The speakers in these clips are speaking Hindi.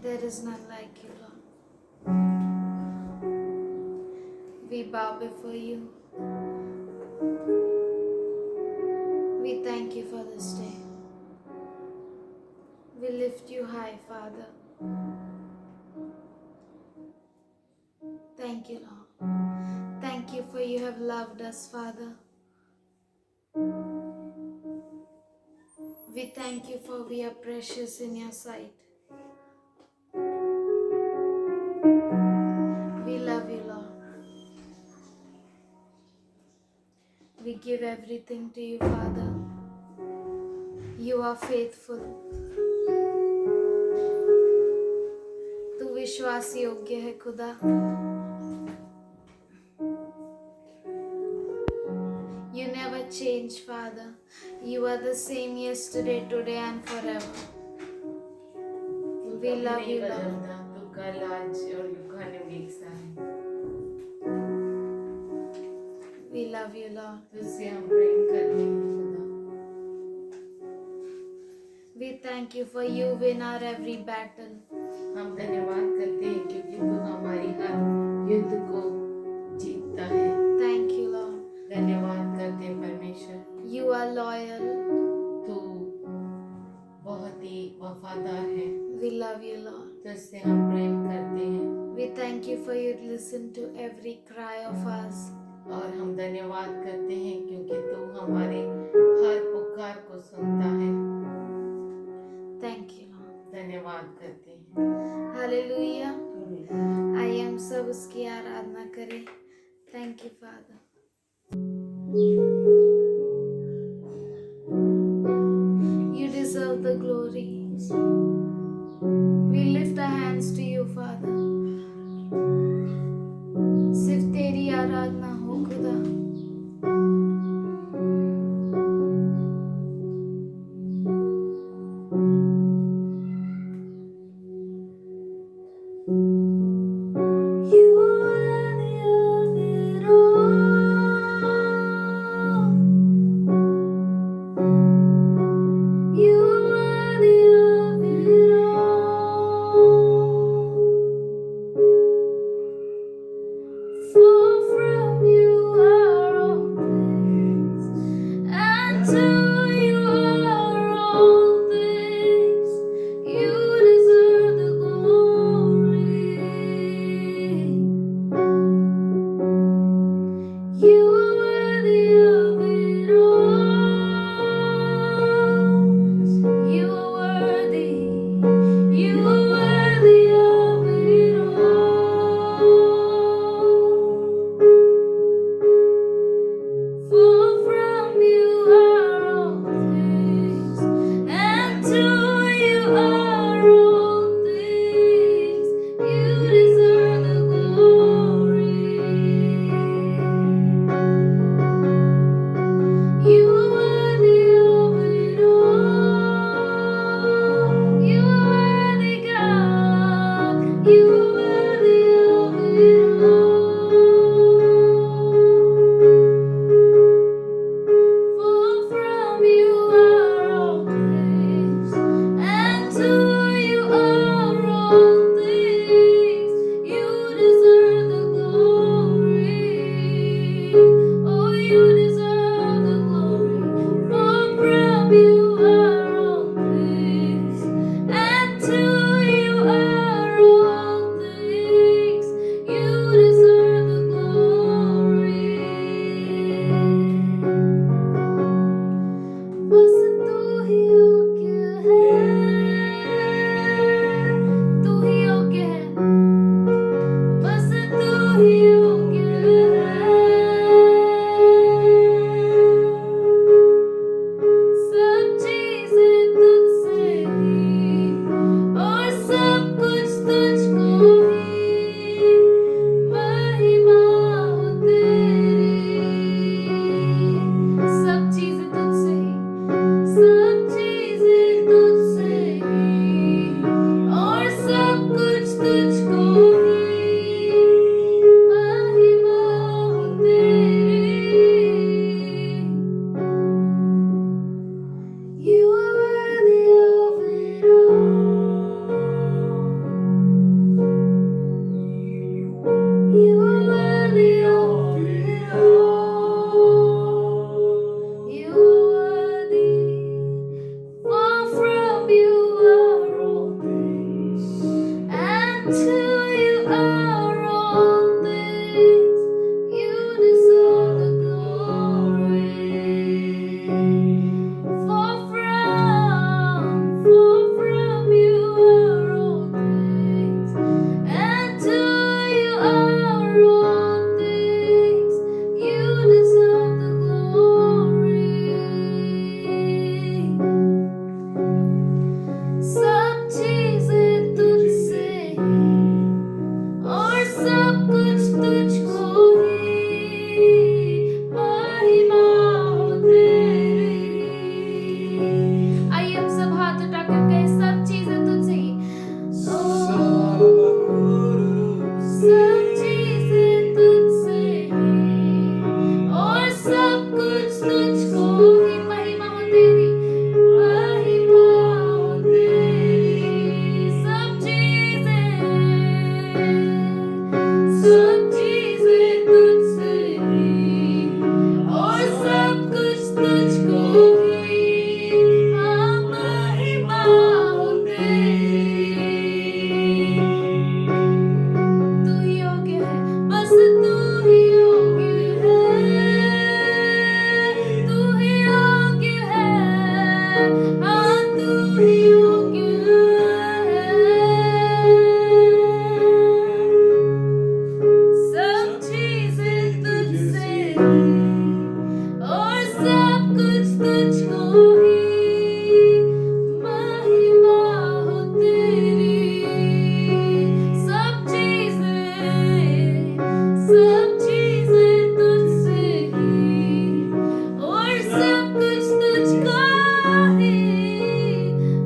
There is none like you, Lord. We bow before you. We thank you for this day. We lift you high, Father. Thank you, Lord. Thank you for you have loved us, Father. We thank you for we are precious in your sight. We love you, Lord. We give everything to you, Father. You are faithful. तू विश्वास योग्य है खुदा. You never change, Father. You are the same yesterday, today and forever. We love you, Lord. तू कल आज और युगाने भी एक सा है. We love you, Lord. तुझसे हम प्रेम करते हैं खुदा. We thank you for you win our every battle. हम धन्यवाद करते हैं क्योंकि तू हमारी हर युद्ध को जीतता है. Thank you, Lord. धन्यवाद करते हैं परमेश्वर. You are loyal. तू बहुत ही वफादार है. We love you, Lord. तुझसे हम प्रेम करते हैं. We thank you for you listen to every cry of us. और हम धन्यवाद करते हैं क्योंकि तू हमारे हर पुकार को सुनता है. Thank you, Lord. धन्यवाद करते हैं. Hallelujah. आइए हम सब उसकी आराधना करें. Thank you, Father. You deserve the glory. We lift our hands to you, Father. सिर्फ तेरी आराधना हो खुदा. You are worthy of it all. You are worthy of it all. For from to you are all things. You deserve the glory. For from you are all things, and to you are all things. You deserve the glory. सब चीजें तुझसे और सब कुछ तुझको ही महिमा हो तेरी। आइए हम सब हाथ उठाकर कहें, सब चीजें तुझसे ही। ओ, सब चीजें तुझसे ही और सब कुछ तुझको ही महिमा हो तेरी, महिमा हो तेरी। सब चीजें तुझसे ही और सब कुछ तुझको ही, हाँ, महिमा हो तेरी। तू ही योग्य है, बस तू ही योग्य है, तू ही योग्य है, हाँ, तू ही योग्य है। सब चीजें तुझसे ही और सब कुछ तुझको ही, महिमा हो तेरी। सब चीजें तुझसे ही और सब कुछ तुझको ही,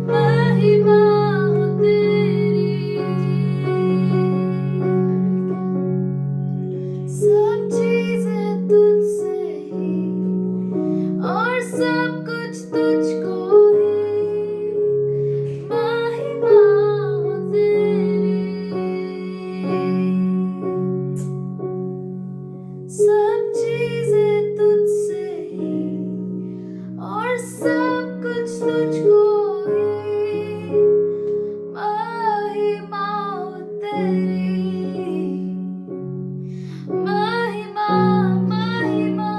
महिमा हो तेरी। सब चीजें तुझसे ही और सब कुछ तुझको ही, महिमा हो तेरी। सब चीजें तुझसे ही और सब कुछ तुझको ही, महिमा हो तेरी। महिमा, महिमा।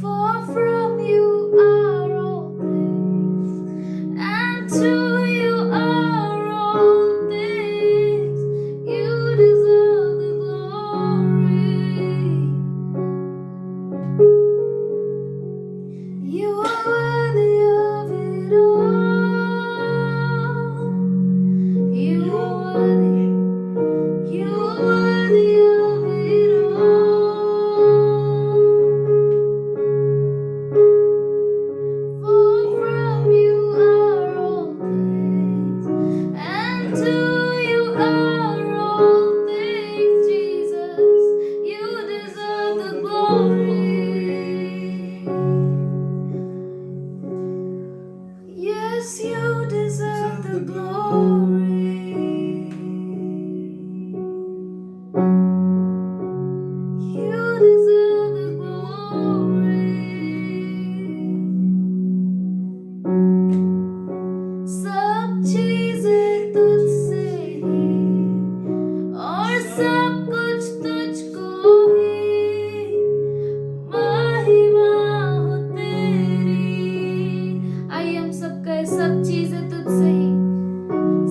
For from you are all things, and to you are all things. You deserve the glory. You are worthy of it all. You are worthy. You are worthy of it all. For from you are all things, and to you are all things, Jesus. You deserve the glory. Yes, you deserve the glory. You deserve the glory. सब चीजें तुझसे ही और सब कुछ तुझको ही, महिमा हो तेरी। आइए हम सब कहें, सब चीजें तुझसे ही,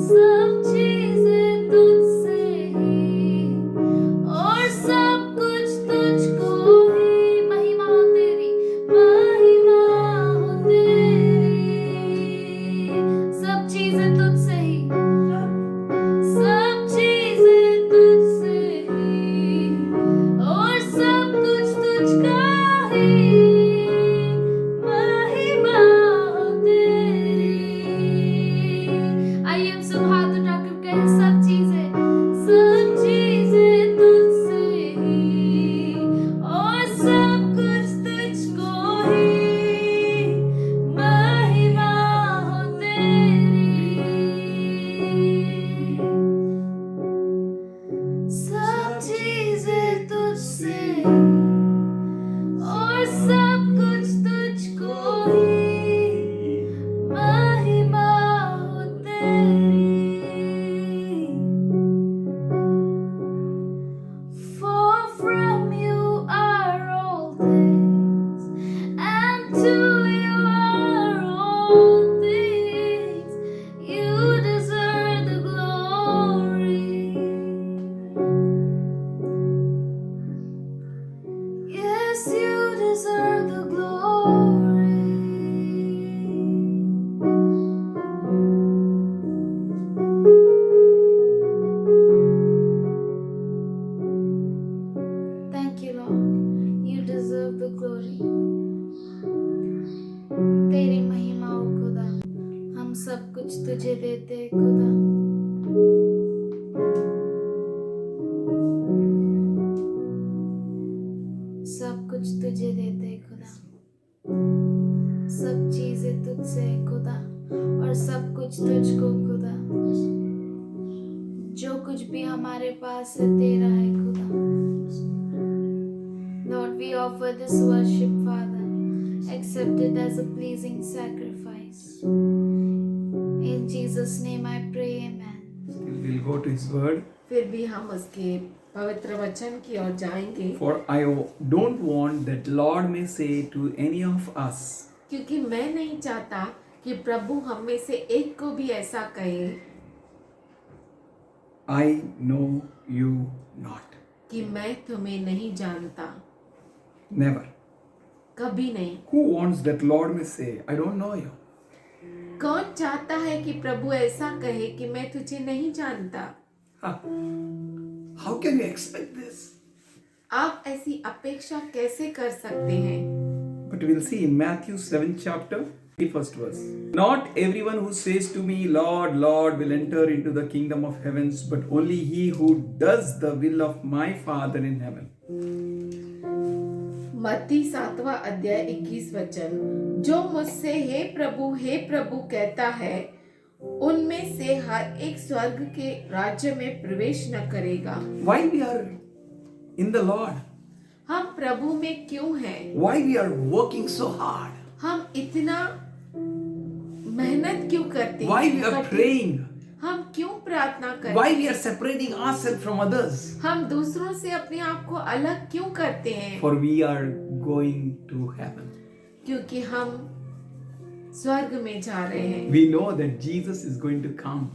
सब चीजें तुझसे ही और सब कुछ तुझको ही, महिमा हो तेरी, महिमा हो तेरी। सब चीजें तुझसे ही, सब चीजें तुझसे ही और सब कुछ तुझका ही, महिमा हो तेरी। सब कुछ तुझे देते हैं खुदा। सब कुछ तुझे देते हैं खुदा। सब चीजें तुझसे है खुदा और सब कुछ तुझको खुदा। जो कुछ भी हमारे पास है तेरा है खुदा। Lord, we offer this worship, Father. Accept it as a pleasing sacrifice. In Jesus' name I pray, amen. We'll go to His Word. फिर भी हम उसके पवित्र वचन की ओर जाएंगे, For I don't want that Lord may say to any of us, क्योंकि मैं नहीं चाहता कि प्रभु हम में से एक को भी ऐसा कहे I know you not. कि मैं तुम्हें नहीं जानता। Never. कभी नहीं। Who wants that Lord may say, I don't know you? कौन चाहता है कि प्रभु ऐसा कहे कि मैं तुझे नहीं जानता? Huh. How can you expect this? आप ऐसी अपेक्षा कैसे कर सकते हैं? But we'll see in Matthew 7th chapter, 21st verse. Not everyone who says to me, Lord, Lord, will enter into the kingdom of heavens, but only he who does the will of my Father in heaven. मत्ती 7वां अध्याय 21 वचन, जो मुझसे हे प्रभु कहता है, उनमें से हर एक स्वर्ग के राज्य में प्रवेश न करेगा। Why we are in the Lord? हम प्रभु में क्यों हैं? Why we are working so hard? हम इतना मेहनत क्यों करते हैं? Why we are praying? हम क्यों प्रार्थना करते Why हैं? we are separating ourselves from others? हम दूसरों से अपने आप को अलग क्यों करते हैं? For we are going to heaven. क्योंकि हम स्वर्ग में जा रहे हैं We know that Jesus is going to come.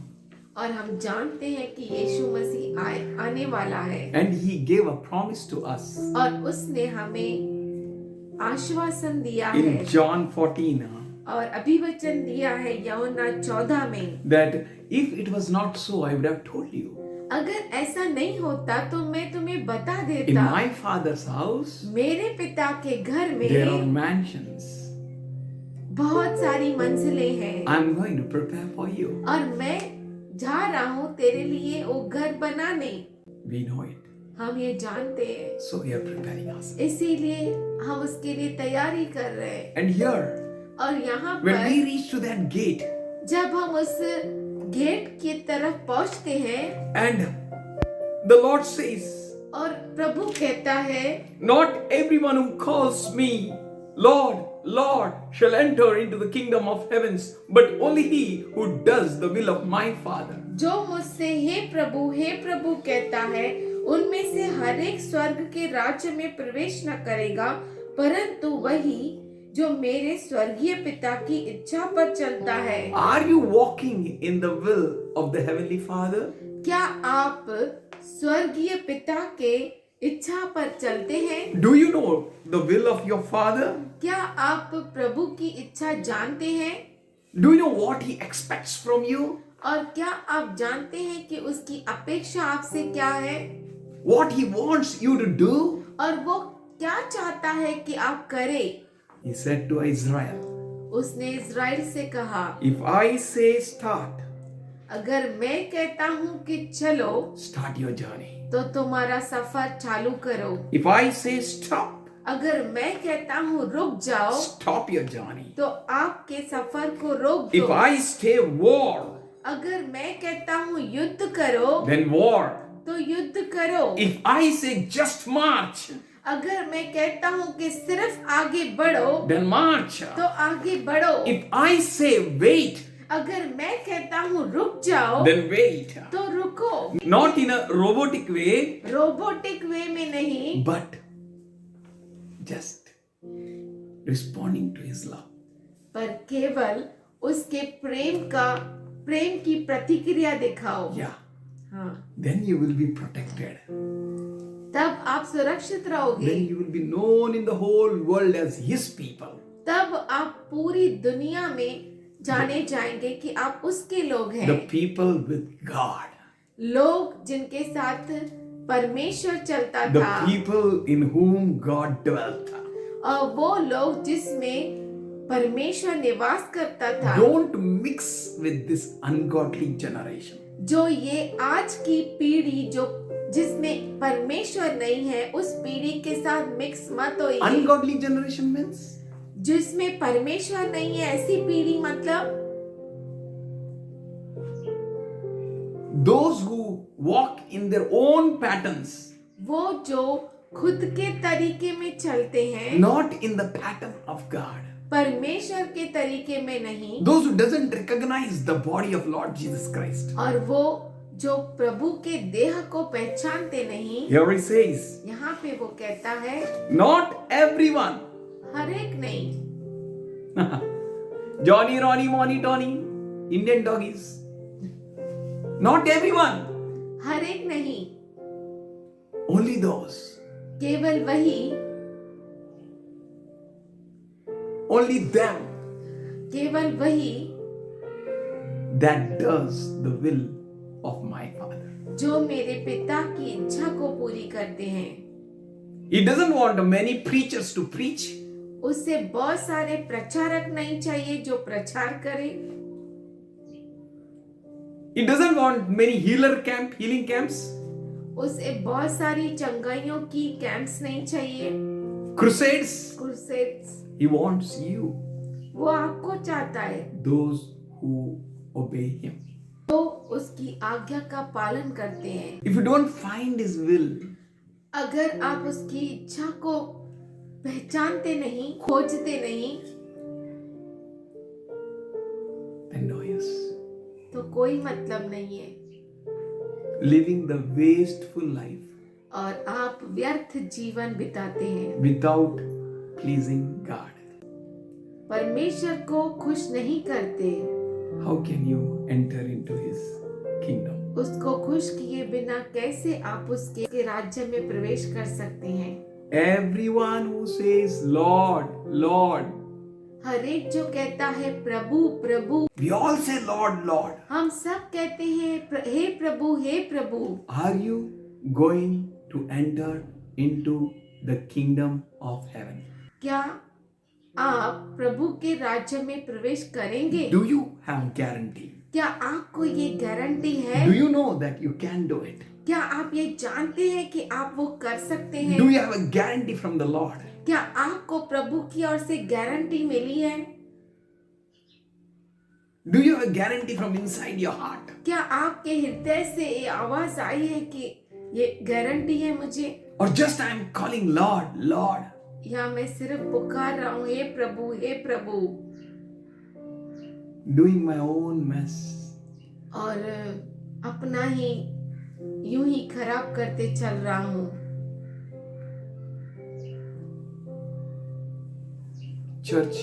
और हम जानते हैं कि यीशु मसीह आने वाला है And He gave a promise to us. और उसने हमें आश्वासन दिया है In John 14, और अभिवचन दिया है यूहन्ना 14 में, that if it was not so, I would have told you. अगर ऐसा नहीं होता तो मैं तुम्हें बता In देता। my Father's house, मेरे पिता के घर there are में mansions. बहुत सारी मंजिलें हैं I'm going to prepare for you. और मैं जा रहा हूँ तेरे लिए वो घर बनाने। We know it. हम ये जानते हैं, So we are preparing us. इसीलिए हम उसके लिए तैयारी कर रहे हैं। And here, और यहाँ when पर we reach to that gate, जब हम उस गेट की तरफ पहुँचते हैं and the Lord says, और प्रभु कहता है, not everyone who calls me Lord, Lord shall enter into the kingdom of heavens, but only he who does the will of my Father. जो मुझसे हे प्रभु कहता है, उनमें से हर एक स्वर्ग के राज्य में प्रवेश न करेगा, परंतु वही जो मेरे स्वर्गीय पिता की इच्छा पर चलता है। Are you walking in the will of the Heavenly Father? क्या आप स्वर्गीय पिता के इच्छा पर चलते हैं? Do you know the will of your Father? क्या आप प्रभु की इच्छा जानते हैं? Do you know what He expects from you? और क्या आप जानते हैं कि उसकी अपेक्षा आपसे क्या है? What He wants you to do? और वो क्या चाहता है कि आप करें? He said to Israel, उसने इज़राइल से कहा, if I say start, अगर मैं कहता हूँ कि चलो, start your journey. तो तुम्हारा सफर चालू करो। If I say stop, अगर मैं कहता हूँ रुक जाओ, stop your journey. तो आपके सफर को रोक If दो। I say war, अगर मैं कहता हूँ युद्ध करो, then war. तो युद्ध करो। If I say just march, अगर मैं कहता हूँ कि सिर्फ आगे बढ़ो, then march. तो आगे बढ़ो। If I say wait, अगर मैं कहता हूँ रुक जाओ, then wait. तो रुको। Not in a robotic way, robotic way में नहीं, but just responding to His love. पर केवल उसके प्रेम की प्रतिक्रिया दिखाओ। Yeah, हाँ, then you will be protected. तब आप सुरक्षित रहोगे। Then you will be known in the whole world as His people. तब आप पूरी दुनिया में जाने जाएंगे कि आप उसके लोग हैं। The people with God. लोग जिनके साथ परमेश्वर चलता The था, people in whom God dwelt. और वो लोग जिसमें परमेश्वर निवास करता था, don't mix with this ungodly generation. जो ये आज की पीढ़ी जो जिसमें परमेश्वर नहीं है, उस पीढ़ी के साथ मिक्स मत होइए। Ungodly generation means जिसमें परमेश्वर नहीं है, ऐसी पीढ़ी मतलब those who walk in their own patterns, वो जो खुद के तरीके में चलते हैं, not in the pattern of God. परमेश्वर के तरीके में नहीं, Those who doesn't recognize the body of Lord Jesus Christ. और वो जो प्रभु के देह को पहचानते नहीं। Here he says, यहाँ पे वो कहता है not everyone. हर एक नहीं, Johnny, Ronnie, Money, Tony, Indian doggies. Not everyone. हर एक नहीं, Only those. केवल वही, Only them केवल वही that does the will of my Father. जो मेरे पिता की इच्छा को पूरी करते हैं। He doesn't want many preachers to preach. उससे बहुत सारे प्रचारक नहीं चाहिए जो प्रचार करे। He doesn't want many healing camps, उसे बहुत सारी चंगाइयों की कैंप्स नहीं चाहिए, crusades. Crusades. He wants you, वो आपको चाहता है those who obey him. तो उसकी आज्ञा का पालन करते हैं। If you don't find his will, अगर आप उसकी इच्छा को पहचानते नहीं, खोजते नहीं, then no use. तो कोई मतलब नहीं है, Living the wasteful life और आप व्यर्थ जीवन बिताते हैं, without pleasing God. परमेश्वर को खुश नहीं करते। How can you enter into his kingdom? उसको खुश किए बिना कैसे आप उसके राज्य में प्रवेश कर सकते हैं? Everyone who says Lord, Lord, हर एक जो कहता है प्रभु प्रभु, we all say Lord, Lord. हम सब कहते हैं हे प्रभु हे प्रभु। Are you going to enter into the kingdom of heaven? क्या आप प्रभु के राज्य में प्रवेश करेंगे? Do you have guarantee? क्या आपको ये गारंटी है? Do you know that you can do it? क्या आप ये जानते हैं कि आप वो कर सकते हैं? Do you have a guarantee from the Lord? क्या आपको प्रभु की ओर से गारंटी मिली है? Do you have a guarantee from inside your heart? क्या आपके हृदय से ये आवाज आई है कि ये गारंटी है मुझे? Or just I am calling Lord, Lord? या मैं सिर्फ पुकार रहा हूँ हे प्रभु हे प्रभु, Doing my own mess. और अपना ही यूं ही खराब करते चल रहा हूँ। Church,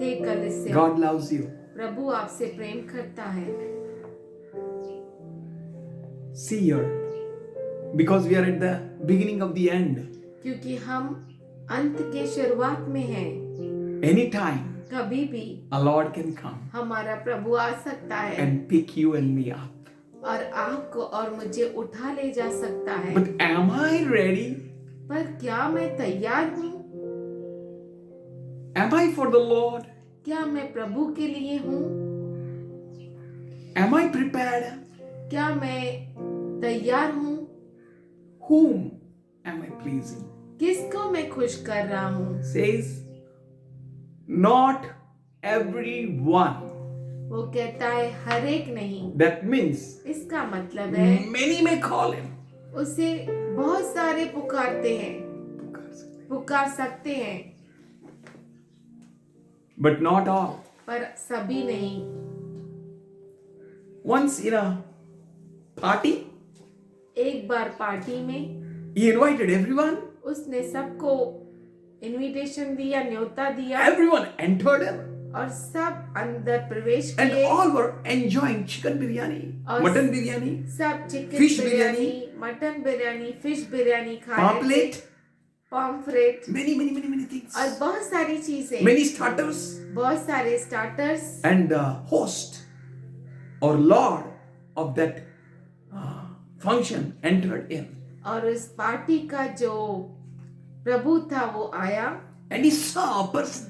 हे कलीसिया, God loves you. प्रभु आपसे प्रेम करता है। See here, because we are at the beginning of the end. क्योंकि हम अंत के शुरुआत में हैं। Anytime कभी भी a Lord can come हमारा प्रभु आ सकता है and pick you and me up. और आपको और मुझे उठा ले जा सकता है। But am I ready? पर क्या मैं तैयार हूँ? Am I for the Lord? क्या मैं प्रभु के लिए हूँ? Am I prepared? क्या मैं तैयार हूँ? Whom am I pleasing? किसको मैं खुश कर रहा हूँ? Says, not everyone. वो कहता है हर एक नहीं। That means इसका मतलब है many may call him. उसे बहुत सारे पुकारते हैं, पुकार सकते हैं, But not all. पर सभी नहीं। Once in a party, एक बार पार्टी में he invited everyone. उसने सबको इनविटेशन दिया, न्योता दिया, Everyone entered him. और सब अंदर प्रवेश And किए। all were enjoying chicken biryani, और mutton biryani, सब chicken Fish biryani, mutton biryani, fish biryani खा रहे थे, pamphlet, पॉम्फ्रेट many things. और बहुत सारी चीजें, Many starters. बहुत सारे starters. And the host or Lord of that function entered in. और उस पार्टी का जो प्रभु था वो आया, And he saw a person.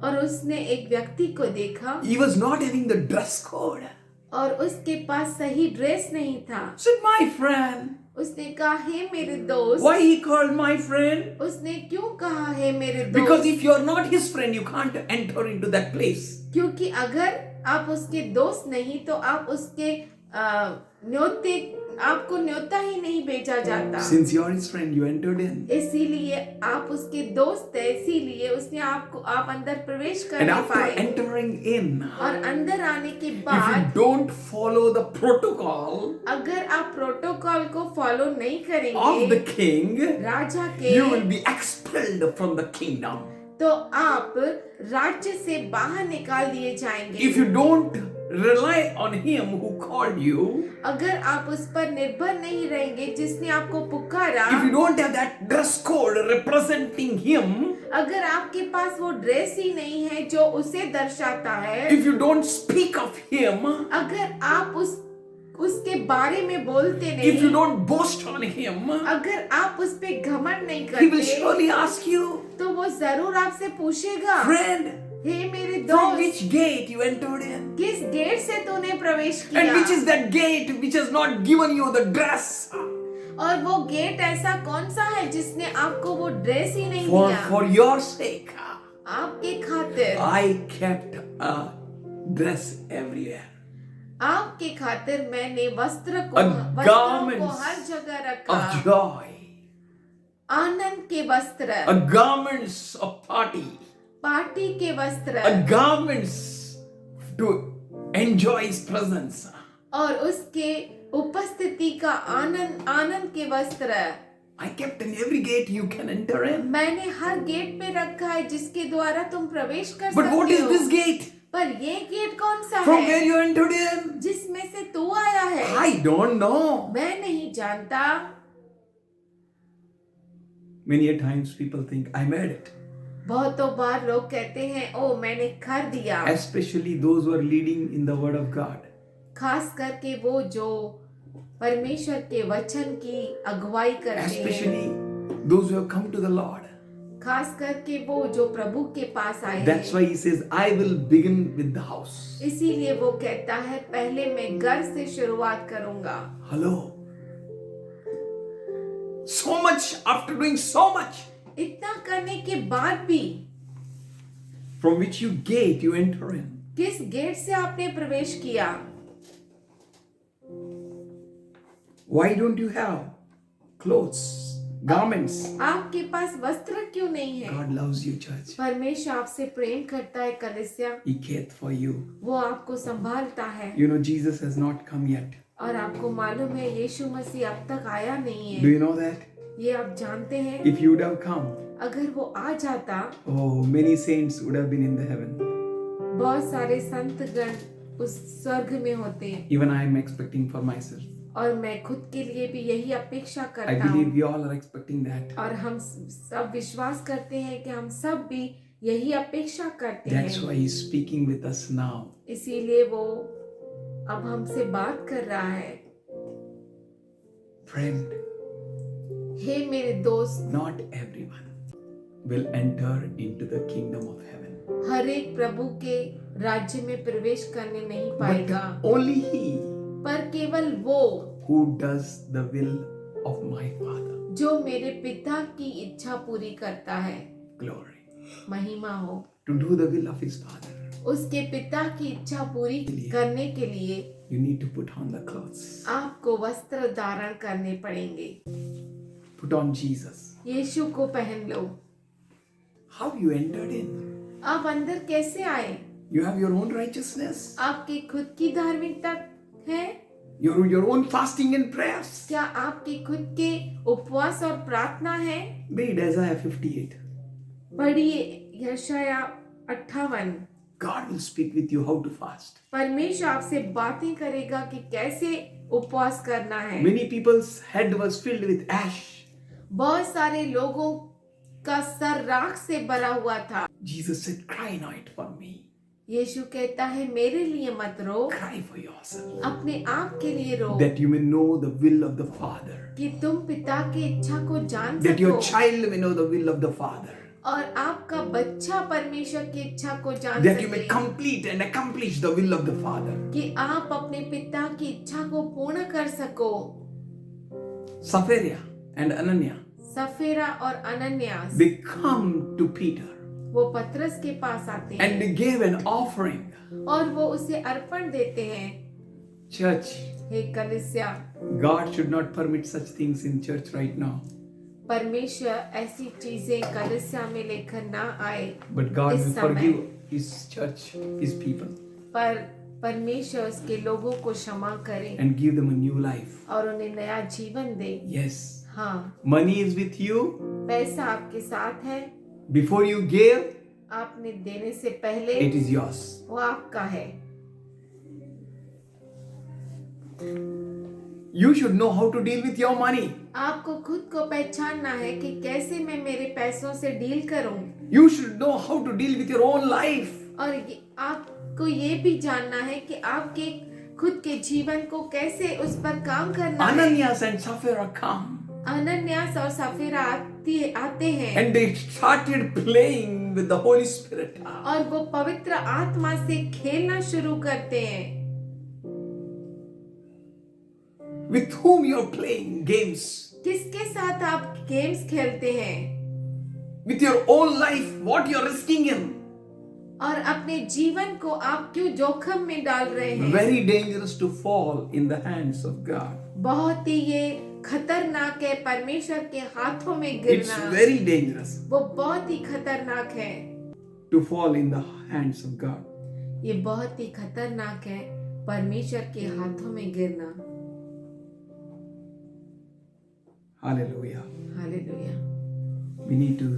और उसने एक व्यक्ति को देखा He was not having the dress code. और उसके पास सही ड्रेस नहीं था। Said, my friend. उसने कहा, हे मेरे दोस्त। Why he called my friend? उसने क्यों कहा है मेरे Because दोस्त? if you are not his friend, you can't enter into that place. क्योंकि अगर आप उसके दोस्त नहीं तो आप उसके न्योते आपको न्योता ही नहीं भेजा जाता। Since you are his friend, you entered in. इसीलिए आप उसके दोस्त है, इसीलिए उसने आप अंदर प्रवेश कर And नहीं after पाए। entering in, और अंदर आने के if you बाद don't follow the protocol अगर आप प्रोटोकॉल को फॉलो नहीं of the करेंगे king, राजा के, you will be expelled from the kingdom. तो आप राज्य से बाहर निकाल दिए जाएंगे। If you don't rely on him who called you, अगर आप उस पर निर्भर नहीं रहेंगे जिसने आपको पुकारा, if you don't have that dress code representing him, अगर आपके पास वो ड्रेस ही नहीं है जो उसे दर्शाता है, if you don't speak of him, अगर आप उसके बारे में बोलते if you नहीं, don't boast on him, अगर आप उस पे घमंड नहीं he will करते, surely ask you, तो वो जरूर आपसे पूछेगा, friend, हे मेरे from दोस्त, which gate you entered in? किस गेट से तूने प्रवेश And किया? which is that gate which has not given you the dress? और वो गेट ऐसा कौन सा है जिसने आपको वो ड्रेस ही नहीं For दिया? your sake, आपके खातिर, I kept a dress everywhere. आपके खातिर मैंने वस्त्रों को garments हर जगह Of रखा। joy, आनंद के वस्त्र, a garments of party, party के वस्त्र, a garments to enjoy his presence. और उसके उपस्थिति का आनंद के वस्त्र I kept in every gate you can enter in. मैंने हर गेट पे रखा है जिसके द्वारा तुम प्रवेश कर But what सकते is हो। this gate? पर ये गेट कौन सा From where है you entered in? जिसमें से तू आया है? I don't know. मैं नहीं जानता। Many a times people think I made it. बहुतों बार लोग कहते हैं, ओ मैंने कर दिया। Especially those who are leading in the word of God. खास करके वो जो परमेश्वर के वचन की अगुवाई करते हैं, Especially those who have come to the Lord. खास करके वो जो प्रभु के पास आए That's हैं। why he says, I will begin with the house. इसीलिए वो कहता है, पहले मैं घर से शुरुआत करूंगा। Hello. So much, after doing so much, इतना करने के बाद भी from which you gate you enter in. किस गेट से आपने प्रवेश किया? Why don't you have clothes, garments? आपके पास वस्त्र क्यों नहीं है? God loves you, church. परमेश्वर आपसे प्रेम करता है कलीसिया, He cares for you. वो आपको संभालता है। You know, Jesus has not come yet. और आपको मालूम है यीशु मसीह अब तक आया नहीं Do है। you know that? ये आप जानते हैं? If you would have come, अगर वो आ जाता, oh, many saints would have been in the heaven. बहुत सारे संतगण उस स्वर्ग में होते। Even I am expecting for myself. और मैं खुद के लिए भी यही अपेक्षा I करता believe हूँ। we all are expecting that. और हम सब विश्वास करते हैं कि हम सब भी यही अपेक्षा करते That's हैं। why he's speaking with us now. इसीलिए वो अब हमसे बात कर रहा है। Friend, हे मेरे दोस्त, not everyone will enter into the kingdom of heaven. हर एक प्रभु के राज्य में प्रवेश करने नहीं पाएगा, But only he पर केवल वो who does the will of my Father. जो मेरे पिता की इच्छा पूरी करता है। Glory. महिमा हो। To do the will of his Father, उसके पिता की इच्छा पूरी करने के लिए you need to put on the clothes. आपको वस्त्र धारण करने पड़ेंगे। Put on Jesus. यीशु को पहन लो। How you entered in? आप अंदर कैसे आए? You have your own righteousness, आपकी खुद की धार्मिकता है? your own fasting and prayers. क्या आपके खुद के उपवास और प्रार्थना है? Read Isaiah 58. पढ़िए यशाया 58। God will speak with you how to fast. परमेश्वर आपसे बातें करेगा कि कैसे उपवास करना है। Many people's head was filled with ash. बहुत सारे लोगों का सर राख से भरा हुआ था। Jesus said, cry not for me. यीशु कहता है, मेरे लिए मत रो, Cry for yourself. अपने आप के लिए रो, That you may know the will of the Father. कि तुम पिता की इच्छा को जान That your सको, child may know the will of the Father. और आपका बच्चा परमेश्वर की इच्छा को जान that you may सके, complete and accomplish the will of the Father. कि आप अपने पिता की इच्छा को पूर्ण कर सको। Sapphira and Ananya, सफेरा और अनन्यास they come to Peter वो पतरस के पास आते हैं and they gave an offering. और वो उसे अर्पण देते हैं। Church, हे कलीसिया, God should not permit such things in church right now. परमेश्वर ऐसी चीजें कलीसिया में लेकर ना आए, But God इस will समय। forgive His church, His people, पर परमेश्वर उसके लोगों को क्षमा करे and give them a new life. और उन्हें नया जीवन दे। Yes. हाँ, Money is with you. पैसा आपके साथ है, Before you gave, आपने देने से पहले it is yours. वो आपका है। You should know how to deal with your money. आपको खुद को पहचानना है कि कैसे मैं मेरे पैसों से डील करूं, You should know how to deal with your own life. और आपको ये भी जानना है कि आपके खुद के जीवन को कैसे उस पर काम करना है। Ananias and Sapphira come अनन्यास और सफेरा आते हैं and they started playing with the Holy Spirit. और वो पवित्र आत्मा से खेलना शुरू करते हैं। With whom you are playing games? किसके साथ आप गेम्स खेलते हैं With your own life, what you are risking in? और अपने जीवन को आप क्यों जोखिम में डाल रहे हैं? Very dangerous to fall in the hands of God. बहुत ही ये खतरनाक है परमेश्वर के हाथों में It's गिरना। very dangerous वो बहुत ही खतरनाक है। to fall in the hands of God. ये बहुत ही खतरनाक है परमेश्वर के हाथों में गिरना। Hallelujah. Hallelujah. We need to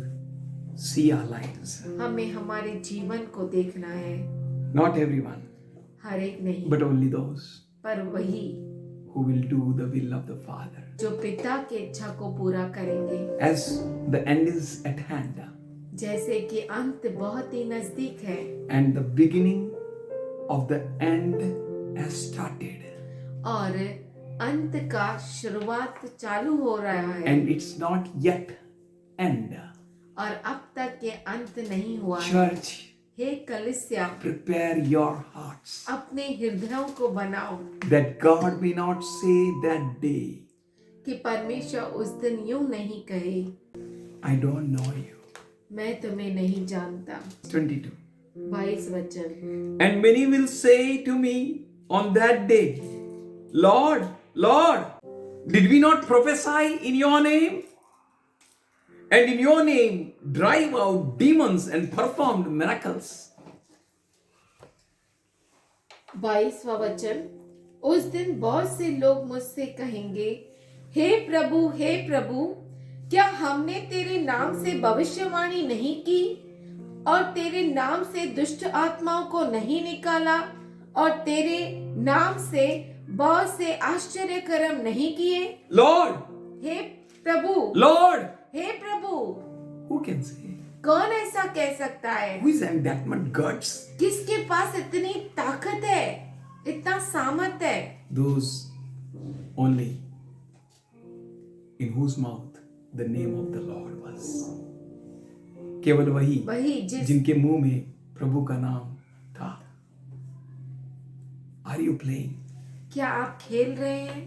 see our lives. हमें हमारे जीवन को देखना है, Not everyone, हर एक नहीं, but only those पर वही who will do the will of the Father. जो पिता की इच्छा को पूरा करेंगे। As the end is at hand जैसे कि अंत बहुत ही नजदीक है and the beginning of the end has started, और अंत का शुरुआत चालू हो रहा है and it's not yet end. और अब तक ये अंत नहीं हुआ है। Church, हे कलीसिया, prepare your hearts अपने हृदयों को बनाओ that God may not say that day, कि परमेश्वर उस दिन यूं नहीं कहे, I don't know you. मैं तुम्हें नहीं जानता। 22. 22 वचन। And many will say to me on that day, Lord, Lord, did we not prophesy in your name? And in your name drive out demons and performed miracles? 22वां वचन। उस दिन बहुत से लोग मुझसे कहेंगे, हे प्रभु, हे प्रभु, क्या हमने तेरे नाम से भविष्यवाणी नहीं की और तेरे नाम से दुष्ट आत्माओं को नहीं निकाला और तेरे नाम से बहुत से आश्चर्य कर्म नहीं किए? Lord, hey Prabhu, Lord, hey Prabhu, who can say? कौन ऐसा कह सकता है? Who is having that much guts? किसके पास इतनी ताकत है, इतना सामर्थ है? Those only in whose mouth the name of the Lord was. केवल वही जिनके मुंह में प्रभु का नाम था। Are you playing? क्या आप खेल रहे हैं?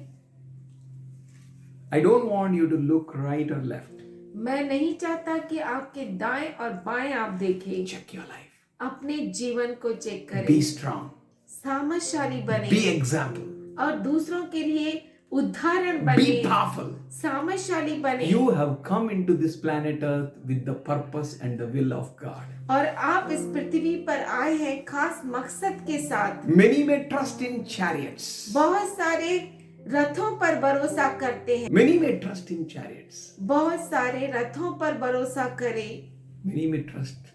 I don't want you to look right or left. मैं नहीं चाहता कि आपके दाएं और बाएं आप देखें। Check your life. अपने जीवन को चेक करें। Be strong. सामर्थशाली बने Be example. और दूसरों के लिए उदाहरण Be बने। powerful. सामर्थशाली बने। You have come into this planet Earth with the purpose and the will of God. और आप इस पृथ्वी पर आए हैं खास मकसद के साथ। Many may trust in chariots. बहुत सारे रथों पर भरोसा करते हैं। Many may trust in chariots. बहुत सारे रथों पर भरोसा करें Many may trust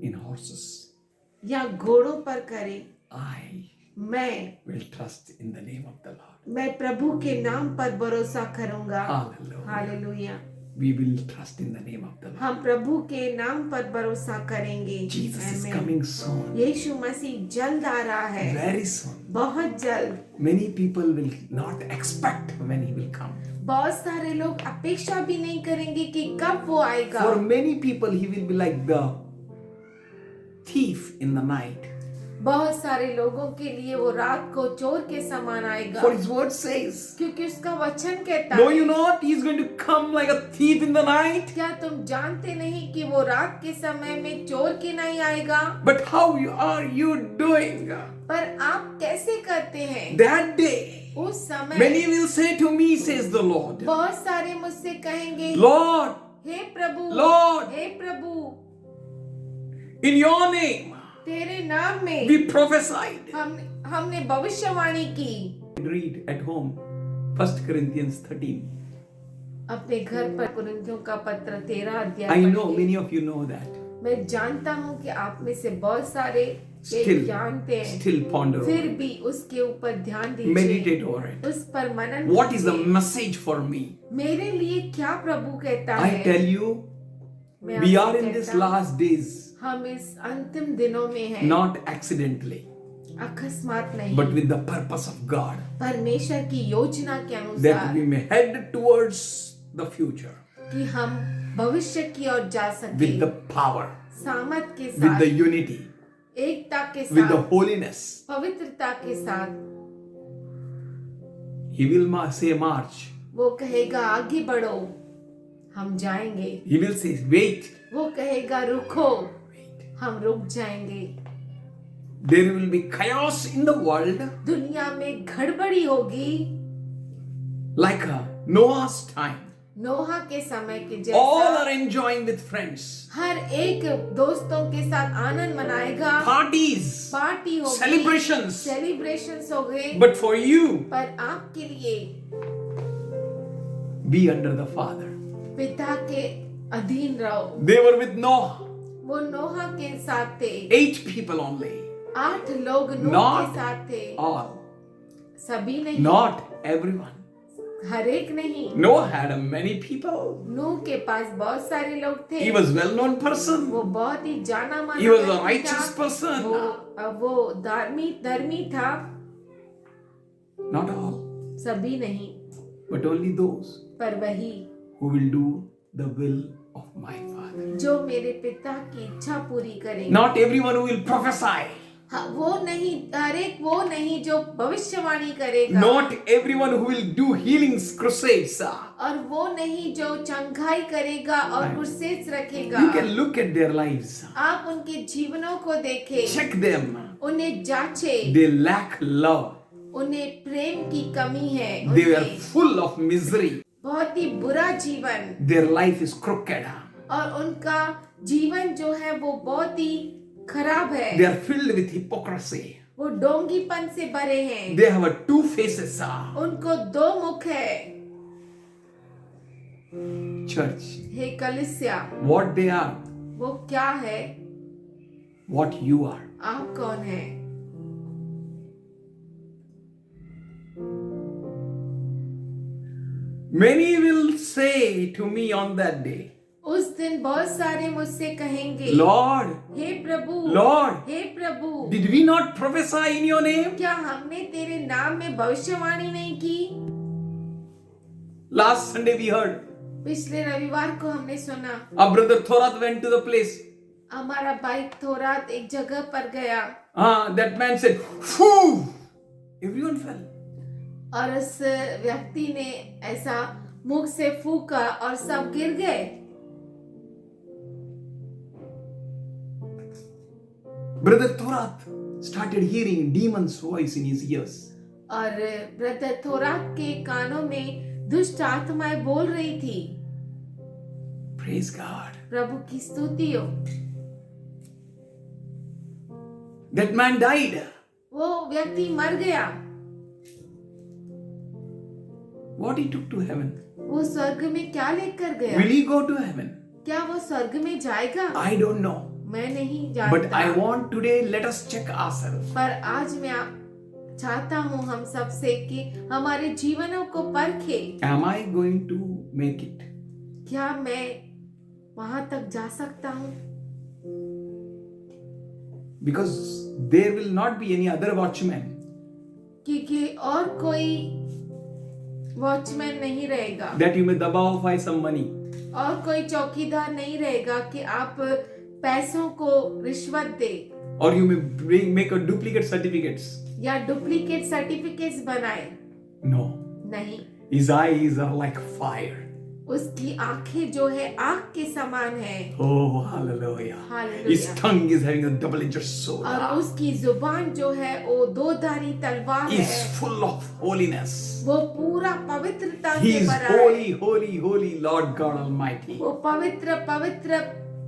in horses. या घोड़ों पर करें। I will trust in the name of the Lord. मैं प्रभु के नाम पर भरोसा करूंगा। Hallelujah. Hallelujah. We will trust in the name of the Lord. हम प्रभु के नाम पर भरोसा करेंगे। Jesus is Amen. coming soon. यीशु मसीह जल्द आ रहा है, Very soon. बहुत जल्द। Many people will not expect when he will come. बहुत सारे लोग अपेक्षा भी नहीं करेंगे कि कब वो आएगा। For many people, he will be like the thief in the night. बहुत सारे लोगों के लिए वो रात को चोर के समान आएगा, For his word says, क्योंकि उसका वचन कहता know है, you not, he is going to come like a thief in the night. क्या तुम जानते नहीं कि वो रात के समय में चोर के नहीं आएगा? But how are you doing? पर आप कैसे करते हैं? That day, उस समय many will say to me, says the Lord, बहुत सारे मुझसे कहेंगे, Lord, hey Prabhu, Lord, hey Prabhu, in your name तेरे नाम में we prophesied. हमने भविष्यवाणी की। Read at home 1 Corinthians 13. अपने घर पर कुरिन्थियों का पत्र 13 अध्याय I know पढ़िए। many of you know that. मैं जानता हूँ कि आप में से बहुत सारे ये Still, जानते हैं, still ponder over फिर it. भी उसके ऊपर ध्यान दीजिए, Meditate over it. उस पर मनन What is the कीजिए। message for me? मेरे लिए क्या प्रभु कहता I है? tell you, मैं we आपसे are in this कहता हूँ, last days, हम इस अंतिम दिनों में हैं, not accidentally, अकस्मात नहीं, but with the purpose of God, परमेश्वर की योजना के that अनुसार, we may head towards the future कि हम भविष्य की ओर जा सके, with the power, सामर्थ के with साथ, the unity, एकता के with the साथ, holiness. पवित्रता के साथ। He will say, march. वो कहेगा आगे बढ़ो, हम जाएंगे। He will say, wait. वो कहेगा रुको, हम रुक जाएंगे। There will be chaos in the world दुनिया में गड़बड़ी होगी, like a Noah's time. नोहा के समय के All जैसा। are enjoying with friends. हर एक दोस्तों के साथ आनंद मनाएगा, Parties, पार्टी होगी, celebrations. सेलिब्रेशंस हो गए। But for you, पर आपके लिए be under the Father. पिता के अधीन रहो। They were with Noah. वो नोहा के साथ थे, 8 people only. 8 लोग नूह Not के साथ थे, all. सभी नहीं, Not everyone. हर एक नहीं। Noah had many people. नूह के पास बहुत सारे लोग थे। He was well-known person. वो बहुत ही जाना माना He was a व्यक्ति righteous था। person. वो धर्मी था। Not all, सभी नहीं, but only those पर वही who will do the will of my Father. जो मेरे पिता की इच्छा पूरी करेंगे। Not everyone who will prophesy. हाँ, वो नहीं, हर एक वो नहीं जो भविष्यवाणी करेगा। Not everyone who will do healings crusades. और वो नहीं जो चंगाई करेगा और क्रुसेड्स रखेगा। You can look at their lives. आप उनके जीवनों को देखें, Check them. उन्हें जांचें, They lack love. उन्हें प्रेम की कमी है, They were उन्हें full of misery. बहुत ही बुरा जीवन, Their life is crooked. और उनका जीवन जो है वो बहुत ही खराब है। They are filled with hypocrisy. वो डोंगीपन से भरे हैं, They have 2 faces. उनको 2 मुख है। Church, हे कलीसिया, what they are, वो क्या है, what you are. आप कौन है? Many will say to me on that day, उस दिन बहुत सारे मुझसे कहेंगे, Lord, hey Prabhu, Lord, hey Prabhu, did we not prophesy in your name? क्या हमने तेरे नाम में भविष्यवाणी नहीं की? Last Sunday we heard पिछले रविवार को हमने सुना, our brother Thorat went to the place. हमारा भाई थोरात एक जगह पर गया That man said, Phew! Everyone fell. और उस व्यक्ति ने ऐसा मुख से फूका और सब गिर गए। Brother Thorat started hearing demon's voice in his ears. और ब्रदर थोरात के कानों में दुष्ट आत्माएं बोल रही थी। Praise God. प्रभु की स्तुति हो। That man died. वो व्यक्ति मर गया। What he took to heaven? वो स्वर्ग में क्या लेकर गया? Will he go to heaven? क्या वो स्वर्ग में जाएगा? I don't know. मैं नहीं But जानता। I want today, let us check ourselves. पर आज मैं चाहता हूँ हम सबसे कि हमारे जीवनों को परखे। Am I going to make it? क्या मैं वहां तक जा सकता हूँ? Because there will not be any other watchman. क्योंकि और कोई वॉचमैन नहीं रहेगा that you may dabao some money. और कोई चौकीदार नहीं रहेगा कि आप पैसों को रिश्वत दे Or you may make a duplicate certificates. या डुप्लीकेट सर्टिफिकेट्स बनाए। No. नहीं, His eyes are like fire. उसकी आंखें जो है आग के समान है। Oh, hallelujah. Hallelujah. His tongue is having a double-edged sword. और उसकी जुबान जो है वो दो धारी तलवार He is है। full of holiness. वो पूरा पवित्रता He से is भरा है। holy, holy, holy Lord God Almighty. वो पवित्र पवित्र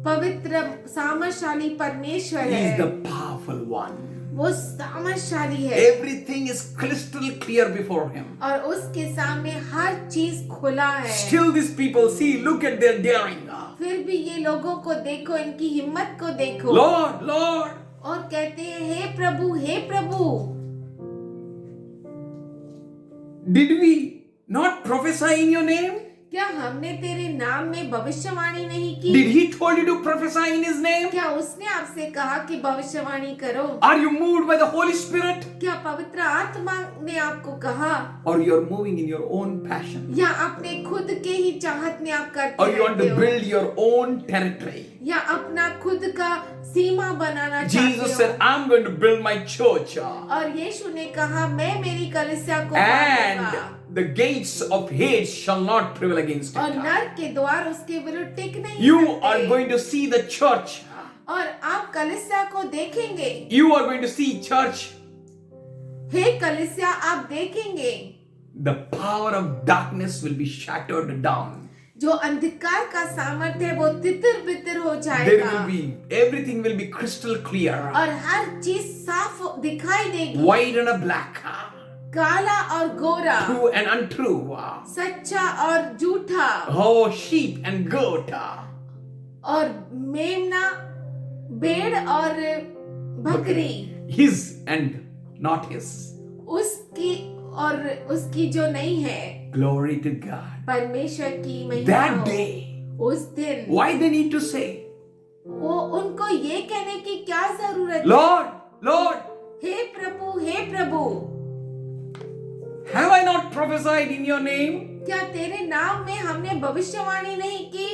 पवित्र सामर्थशाली परमेश्वर He is है। the powerful one. वो सामर्थशाली है Everything is crystal clear before him. और उसके सामने हर चीज खुला है। Still these people see, look at their daring. फिर भी ये लोगों को देखो, इनकी हिम्मत को देखो। Lord, Lord. और कहते हैं हे प्रभु, हे प्रभु, Did we not prophesy in your name? क्या हमने तेरे नाम में भविष्यवाणी नहीं की? Did he told you to prophesy in his name? क्या उसने आपसे कहा कि भविष्यवाणी करो? Are you moved by the Holy Spirit? क्या पवित्र आत्मा ने आपको कहा? Or you are moving in your own passion? या अपने खुद के ही चाहत में आप करते Or you want रहते to हो? build your own territory? या अपना खुद का सीमा बनाना चाहते Jesus हो? said, I'm going to build my church. और यीशु ने कहा मैं मेरी कलीसिया को And बांधूंगा the gates of hate shall not prevail against और it. नरक के द्वार उसके विरुद्ध टिक नहीं You सकते। are going to see the church. और आप कलीसिया को देखेंगे। You are going to see church. हे कलीसिया आप देखेंगे The power of darkness will be shattered down. जो अंधकार का सामर्थ्य है वो तितर बितर हो There जाएगा will be, everything will be crystal clear. और हर चीज साफ दिखाई देगी। White and a black. काला और गोरा, True and untrue. सच्चा और झूठा, Oh, sheep and goat. और मेमना, भेड़ और बकरी, His and not his. उसकी और उसकी जो नहीं है। Glory to God. परमेश्वर की महिमा That हो। day. उस दिन Why they need to say, वो उनको ये कहने की क्या जरूरत Lord, Lord, है? हे प्रभु, हे प्रभु, have I not prophesied in your name? क्या तेरे नाम में हमने भविष्यवाणी नहीं की?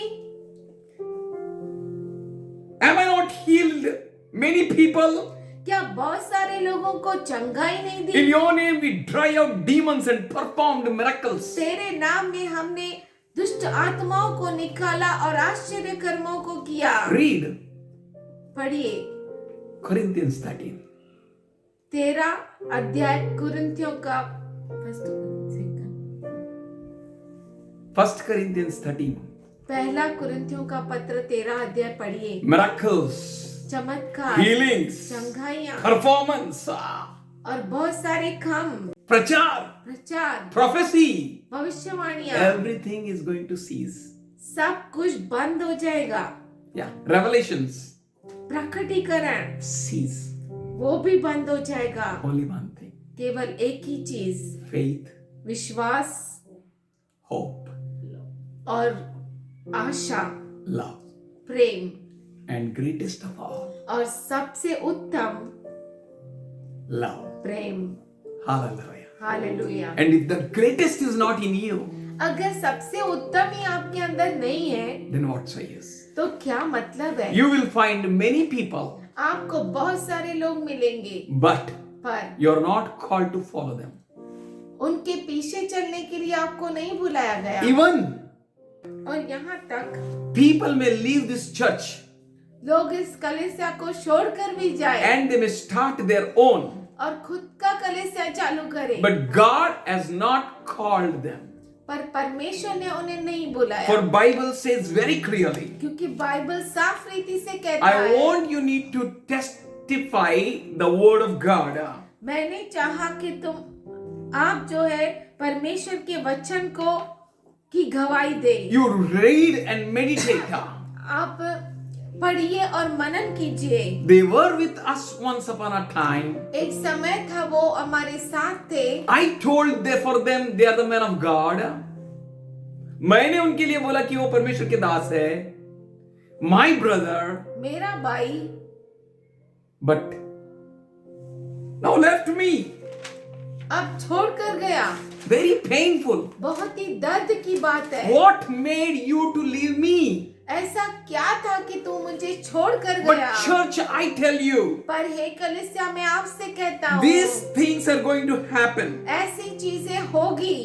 Am I not healed many people? क्या बहुत सारे लोगों को चंगाई नहीं In the? your name we drive out demons and performed miracles. तेरे नाम में हमने दुष्ट आत्माओं को निकाला और आश्चर्य कर्मों को किया। Read पढ़िए Corinthians 13. 13 अध्याय कुरिन्थियों का 1 Corinthians 13. पहला कुरिन्थियों का पत्र 13 अध्याय पढ़िए। Miracles, चमत्कार, healings, चंगाइयाँ performance, और बहुत सारे काम, प्रचार, प्रचार, prophecy. भविष्यवाणियाँ, Everything is going to cease. सब कुछ बंद हो जाएगा। Yeah. Revelations, प्रकटीकरण cease. वो भी बंद हो जाएगा। Only one thing. केवल एक ही चीज, Faith, विश्वास hope, और आशा, love. Prem, And greatest of all, और सबसे उत्तम love. Prem. Hallelujah. Hallelujah. And if the greatest is not in you, अगर सबसे उत्तम ही आपके अंदर नहीं है then what say is? तो क्या मतलब है? You will find many people, आपको बहुत सारे लोग मिलेंगे but पर you're not called to follow them. उनके पीछे चलने के लिए आपको नहीं बुलाया गया। Even और यहाँ तक people may leave this church लोग इस कलीसिया को छोड़कर भी जाए and they may start their own, और खुद का कलीसिया चालू करे, but God has not called them. पर परमेश्वर ने उन्हें नहीं बुलाया। For Bible says very clearly, क्योंकि बाइबल साफ रीति से कहता I है, want you need to testify the word of God. मैंने चाहा कि आप जो है परमेश्वर के वचन को की गवाही दे। You read and meditate. आप पढ़िए और मनन कीजिए। They were with us once upon a time. एक समय था वो हमारे साथ थे। I told for them they are the men of God. मैंने उनके लिए बोला कि वो परमेश्वर के दास है, my brother, मेरा भाई, but now left me. अब छोड़कर गया। Very painful. बहुत ही दर्द की बात है। What made you to leave me? ऐसा क्या था कि तू मुझे छोड़कर But गया? church, I tell you, पर हे कलीसिया, मैं आपसे कहता हूँ, these things are going to happen. ऐसी चीजें होगी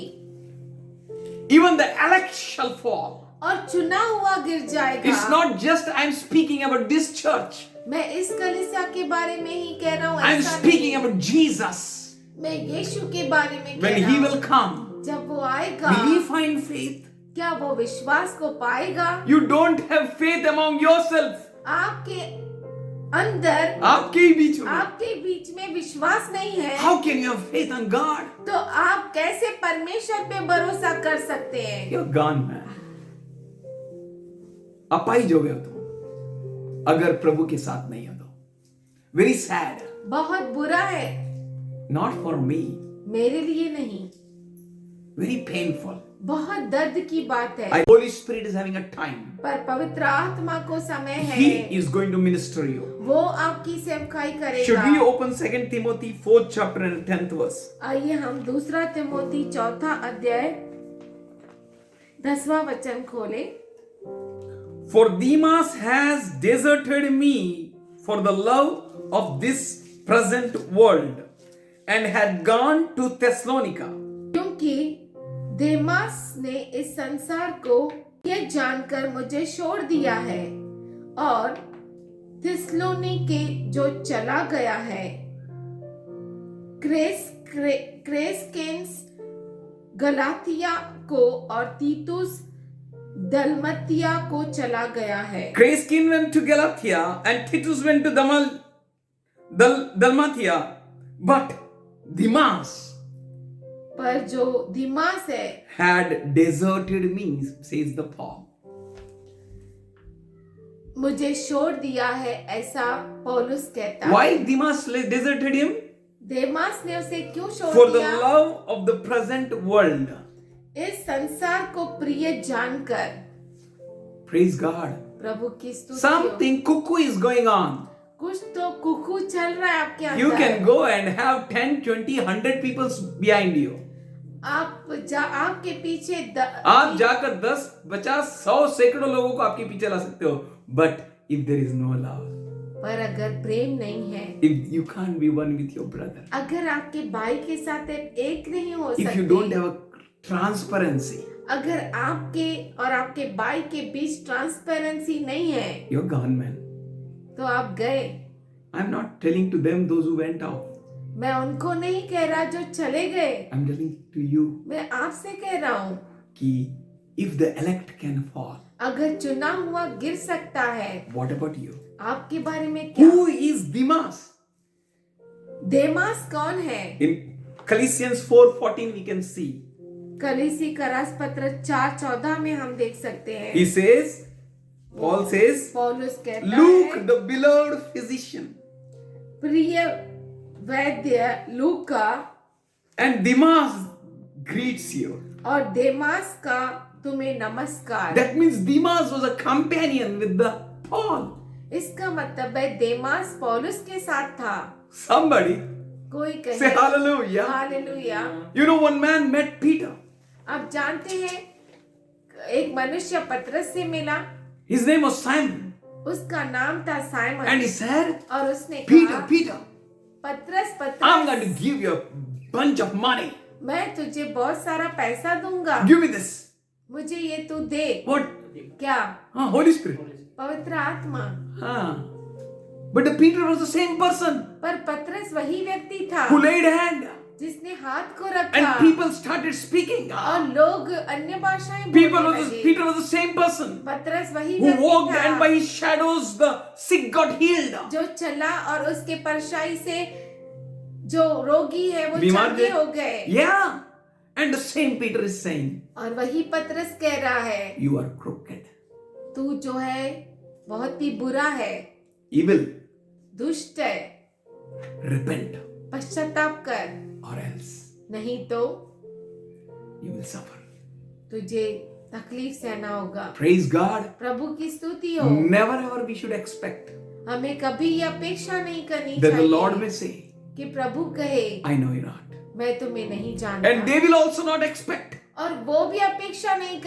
Even the elect shall fall. और चुना हुआ गिर जाएगा। It's not just I'm speaking about this church. मैं इस कलीसिया के बारे में ही कह रहा हूँ, I'm ऐसा speaking नहीं। about Jesus. मैं यीशु के बारे में कह When रहा he हूँ। will come, जब वो आएगा, will he find faith? क्या वो विश्वास को पाएगा? You don't have faith among yourself. आपके अंदर, आपके ही बीच में. आपके बीच में विश्वास नहीं है, How can you have faith on God? तो आप कैसे परमेश्वर पे भरोसा कर सकते हैं? You're gone, man. अपाहिज हो गए हो तुम अगर प्रभु के साथ नहीं हो तो. Very sad. बहुत बुरा है, Not for me. मेरे लिए नहीं, Very painful. बहुत दर्द की बात है। Holy Spirit is having a time. पर पवित्र आत्मा को समय है, He is going to minister you. वो आपकी सेवकाई Should we करेगा। open 2 Timothy 4th chapter and 10th verse? आइए हम दूसरा तिमोथी 4 अध्याय 10वां वचन खोले। For Demas has deserted me for the love of this present world and had gone to Thessalonica. क्योंकि देमास ने इस संसार को ये जानकर मुझे छोड़ दिया है और थिस्सलुनीके जो चला गया है। क्रेसकेंस गलातिया को और तीतुस दलमतिया को चला गया है। Crescens went to Galatia and Titus went to Dalmatia, but Demas पर जो दिमास है had deserted me, says the Paul. मुझे छोड़ दिया है, ऐसा पौलुस कहता है। Why Demas deserted him? देमास ने उसे क्यों छोड़ For the दिया? love of the present world. इस संसार को प्रिय जानकर। Praise God. प्रभु की स्तुति हो। Something cuckoo is going on. कुछ तो कुकू चल रहा है आपके अंदर। You can go and have 10, 20, 100 people behind you. आपके पीछे आप जाकर 10, 50, 100 सैकड़ों लोगों को आपके पीछे ला सकते हो. But if there is no love, पर अगर प्रेम नहीं है, if you can't be one with your brother, अगर आपके भाई के साथ एक नहीं हो if you don't have a transparency, अगर आपके और आपके भाई के बीच ट्रांसपेरेंसी नहीं है, you're gone, man. तो आप गए। I'm not telling to them those who went off. मैं उनको नहीं कह रहा जो चले गए, I'm telling to you मैं आपसे कह रहा हूँ कि if the elect can fall, अगर चुना हुआ गिर सकता है, what about you? आपके बारे में क्या? Who is Demas? देमास कौन है? In Colossians 4:14 we can see. कलीसी करास पत्र 4:14 में हम देख सकते हैं। He says, Paul says, पौलुस कहता Luke, है, the beloved physician, प्रिय वैद्य लूका and Demas greets you. और देमास का तुम्हें नमस्कार। That means Demas was a companion with the Paul. इसका मतलब है देमास पौलुस के साथ था। Somebody कोई say कहे hallelujah. Hallelujah. You know, one man met Peter. आप जानते हैं एक मनुष्य पतरस से मिला, His name was Simon. उसका नाम था And साइमन, he said, और उसने Peter, कहा, Peter, पतरस I'm going to पतरस, give you a bunch of money. मैं तुझे बहुत सारा पैसा दूंगा, Give me this. मुझे ये तू दे। What? क्या? Holy Spirit. पवित्र आत्मा। But the Peter was the same person पर पतरस वही व्यक्ति था who laid hand. जिसने हाथ को रखा And people started speaking. और लोग अन्य भाषाएं Peter बोलने लगे। was the same person पतरस वही who walked, व्यक्ति and by था his shadows the sick got healed. जो चला और उसके परछाई से जो रोगी है वो बीमार चंगे थे। हो गए। Yeah. And the same Peter is saying, और वही पतरस कह रहा है, you are crooked, तू जो है बहुत ही बुरा है, evil, दुष्ट है, repent, पश्चाताप कर, or else नहीं तो you will suffer. तुझे तकलीफ सहना होगा। Praise God. प्रभु की स्तुति हो। Never ever we should expect हमें कभी ये अपेक्षा नहीं करनी that the Lord may चाहिए say, कि प्रभु कहे, I know you not. मैं तुम्हें नहीं जानता। And they will also not expect और वो भी अपेक्षा नहीं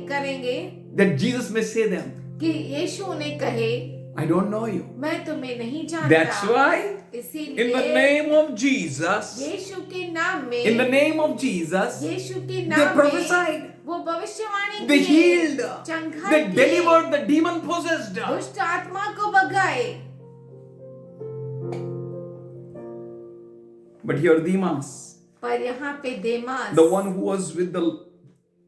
करेंगे that Jesus may say them, कि यीशु उन्हें कहे I don't know you. मैं तुम्हें नहीं जानता। That's why in the इसीलिए name of Jesus, यीशु के नाम में, in the name of Jesus, यीशु के they नाम में prophesied, वो भविष्यवाणी they किए, healed, चंगाई they किए, delivered the demon possessed. दुष्ट आत्मा को भगाए। But here Demas, पर यहाँ पे देमास, the one who was with the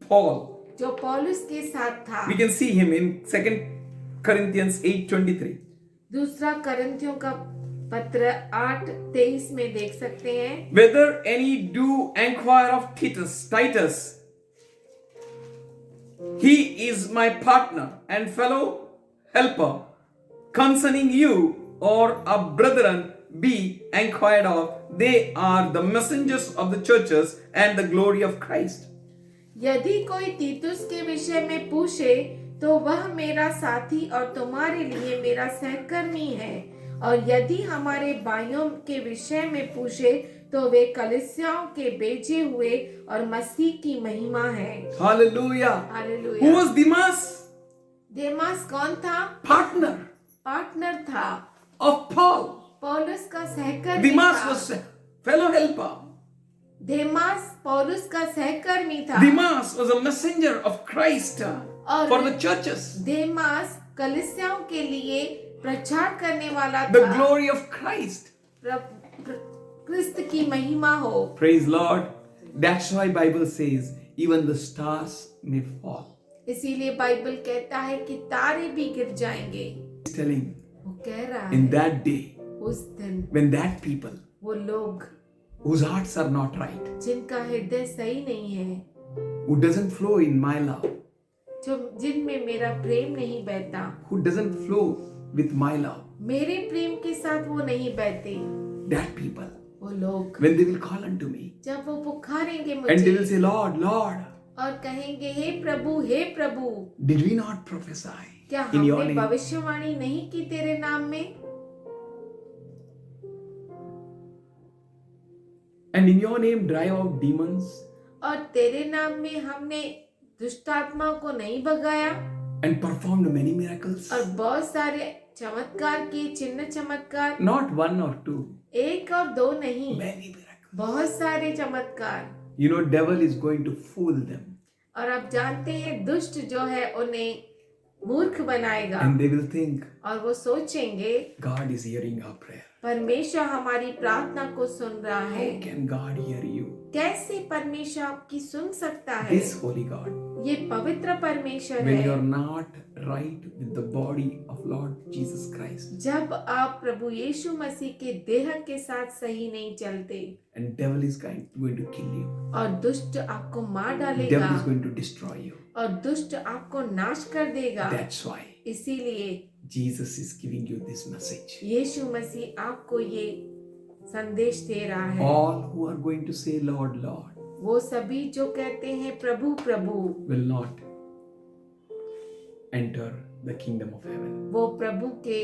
Paul, जो पौलुस के साथ था, we can see him in 2 Corinthians 8:23. दूसरा करंथियों का पत्र 8:23 में देख सकते हैं। Whether any do inquire of Titus, he is my partner and fellow helper concerning you, or a brethren be inquired of, they are the messengers of the churches and the glory of Christ. यदि कोई तीतुस के विषय में पूछे तो वह मेरा साथी और तुम्हारे लिए मेरा सहकर्मी है, और यदि हमारे भाइयों के विषय में पूछे तो वे कलीसियाओं के भेजे हुए और मसीह की महिमा है। Hallelujah. Who hallelujah. was Demas? देमास कौन था? Partner पार्टनर था, of Paul. पौलुस का सहकर्मी Demas था। was fellow helper. देमास पौलुस का सहकर्मी था। Demas was a messenger of Christ for the churches. देमास कलीसियाओं के लिए प्रचार करने वाला The था। glory of Christ. क्रिस्त की महिमा हो। Praise Lord. That's why Bible says even the stars may fall. इसीलिए बाइबल कहता है कि तारे भी गिर जाएंगे। He's telling वो कह रहा in है that day उस दिन when that people वो लोग whose hearts are not right, जिनका हृदय सही नहीं है, who doesn't flow in my love, जो जिनमें मेरा प्रेम नहीं बहता, who doesn't flow with my love, मेरे प्रेम के साथ वो नहीं बहते, that people, वो लोग when they will call unto me जब वो पुकारेंगे and they will मुझे say, Lord, Lord, और कहेंगे हे प्रभु, did we not prophesy क्या in your हमने name? भविष्यवाणी नहीं की तेरे नाम में, And in your name drive out demons और तेरे नाम में हमने दुष्ट आत्माओं को नहीं भगाया and performed many miracles? और बहुत सारे चमत्कार किए, चिन्ह चमत्कार, Not one or two, एक और दो नहीं, many miracles. बहुत सारे चमत्कार। You know, devil is going to fool them और आप जानते हैं दुष्ट जो है उन्हें मूर्ख बनाएगा, and they will think और वो सोचेंगे God is hearing our prayer. परमेश्वर हमारी प्रार्थना को सुन रहा है। How can God hear you? कैसे परमेश्वर आपकी सुन सकता है? This holy God, ये पवित्र परमेश्वर when you है। are not right with the body of Lord Jesus Christ, जब आप प्रभु यीशु मसीह के देह के साथ सही नहीं चलते and devil is going to kill you, और दुष्ट आपको मार devil डालेगा is going to destroy you. और दुष्ट आपको नाश कर देगा। That's why इसीलिए Jesus is giving you this message. यीशु मसीह आपको ये संदेश दे रहा है। All who are going to say Lord, Lord वो सभी जो कहते हैं प्रभु प्रभु, will not enter the kingdom of heaven. वो प्रभु के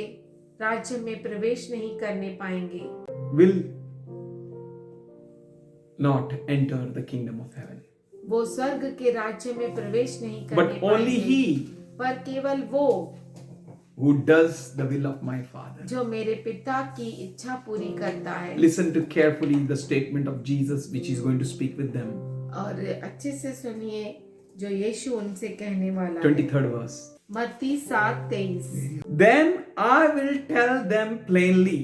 राज्य में प्रवेश नहीं करने पाएंगे, Will not enter the kingdom of heaven. वो स्वर्ग के राज्य में प्रवेश नहीं करने But only पाएंगे, he पर केवल वो who does the will of my Father. जो मेरे पिता की इच्छा पूरी करता है। Listen to carefully the statement of Jesus which is going to speak with them. और अच्छे से सुनिए जो यीशु उनसे कहने वाला है। 23rd verse. मत्ती 7:23। Then I will tell them plainly,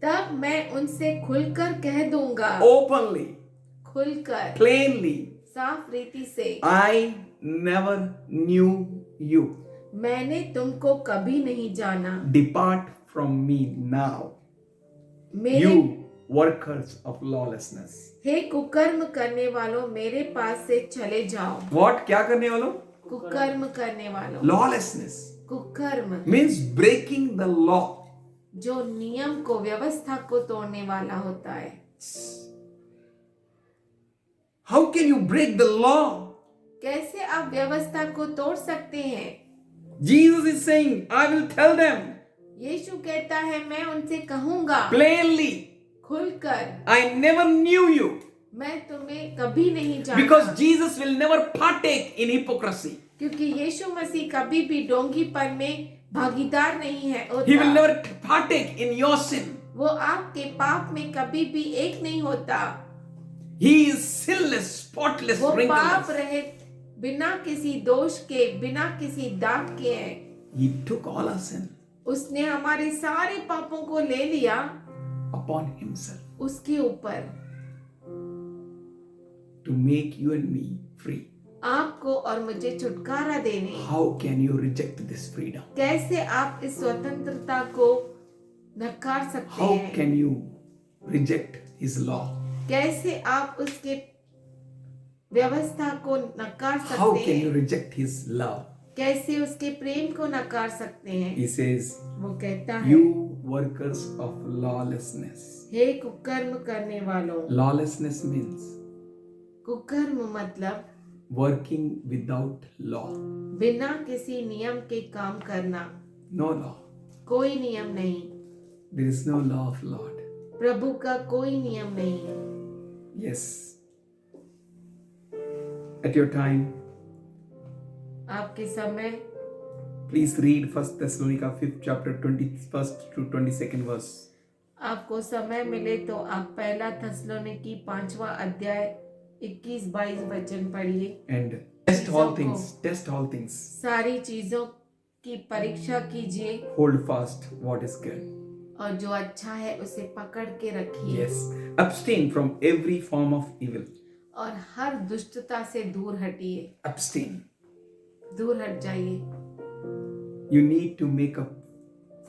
तब मैं उनसे खुलकर कह दूंगा, openly, खुलकर, plainly, साफ रीति से, I never knew you. मैंने तुमको कभी नहीं जाना। Depart from me now, मेरे you workers of lawlessness. हे कुकर्म करने वालों, मेरे पास से चले जाओ। What? क्या करने वालों? कुकर्म करने वालों, Lawlessness कुकर्म means breaking the law. जो नियम को, व्यवस्था को तोड़ने वाला होता है। How can you break the law? कैसे आप व्यवस्था को तोड़ सकते हैं? Jesus is saying, I will tell them यीशु कहता है मैं उनसे कहूंगा plainly, खुलकर, I never knew you. मैं तुम्हें कभी नहीं Because जानता, Jesus will never partake in hypocrisy. क्योंकि यीशु मसीह कभी भी ढोंगीपन में भागीदार नहीं है He will होता। never partake in your sin. वो आपके पाप में कभी भी एक नहीं होता। He is sinless, spotless, वो पाप wrinkleless. रहित, बिना किसी दोष के, बिना किसी दाग के है। He took all our sin उसने हमारे सारे पापों को ले लिया upon himself उसके ऊपर, to make you and me free. आपको और मुझे छुटकारा देने। How can you reject this freedom? कैसे आप इस स्वतंत्रता को नकार सकते How हैं? can you reject his law? कैसे आप उसके व्यवस्था को नकार How सकते can you हैं? reject his love? कैसे उसके प्रेम को नकार सकते हैं? He says, वो कहता है, you workers of lawlessness. हे कुकर्म करने वालों। Lawlessness means कुकर्म मतलब working without law. बिना किसी नियम के काम करना। No law. कोई नियम नहीं, There is no law of Lord. प्रभु का कोई नियम नहीं। Yes. At your time, आपके समय please read 1 Thessalonica 5th chapter 21st to 22nd verse. आपको समय मिले तो आप पहला थस्सलुनीकी 5वां अध्याय 21-22 वचन पढ़िए। And test all चीजों things. को- Test all things. सारी चीजों की परीक्षा कीजिए Hold fast what is good. और जो अच्छा है उसे पकड़ के रखिए। Yes. Abstain from every form of evil. और हर दुष्टता से दूर हटिए, Abstain. दूर हट जाइए। You need to make up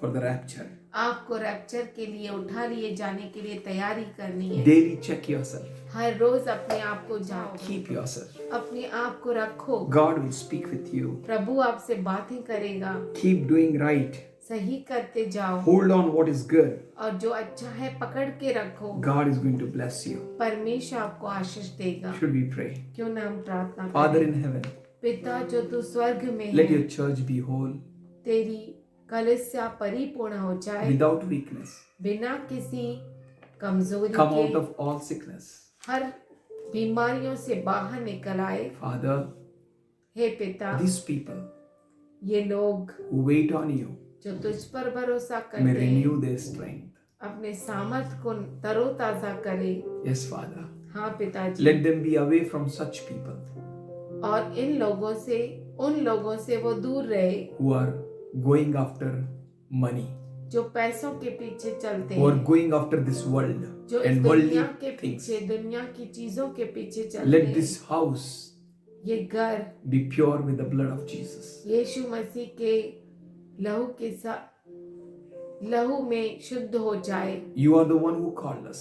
for the rapture. आपको रैप्चर के लिए उठा लिए जाने के लिए तैयारी करनी है। Daily check yourself. हर रोज अपने आप को जाओ, Keep yourself. अपने आप को रखो। God will speak with you. प्रभु आपसे बातें करेगा। Keep doing right. सही करते जाओ Hold on what is good. और जो अच्छा है पकड़ के रखो। God is going to bless you. परमेश्वर आपको आशीष देगा। Should we pray? क्यों ना हम प्रार्थना Father करें? in heaven, पिता जो तू स्वर्ग में let है, your church be whole, तेरी कलीसिया परिपूर्ण हो जाए, without weakness. बिना किसी कमजोरी Come out के, of all sickness. हर बीमारियों से बाहर निकल आए। Father, हे पिता, these people ये लोग who wait on you जो तुझ पर भरोसा may करते हैं, renew their strength. अपने सामर्थ को तरोताजा करे। Yes, Father. हाँ पिताजी, Let them be away from such people और इन लोगों से, उन लोगों से वो दूर रहे who are going after money, जो पैसों के पीछे चलते who are हैं, going after this world जो इस and दुनिया worldly के things. पीछे, दुनिया की चीजों के पीछे चलते Let हैं। this house ये घर be pure with the blood of Jesus. यीशु मसीह के लहू के साथ, लहू में शुद्ध हो जाए। You are the one who called us.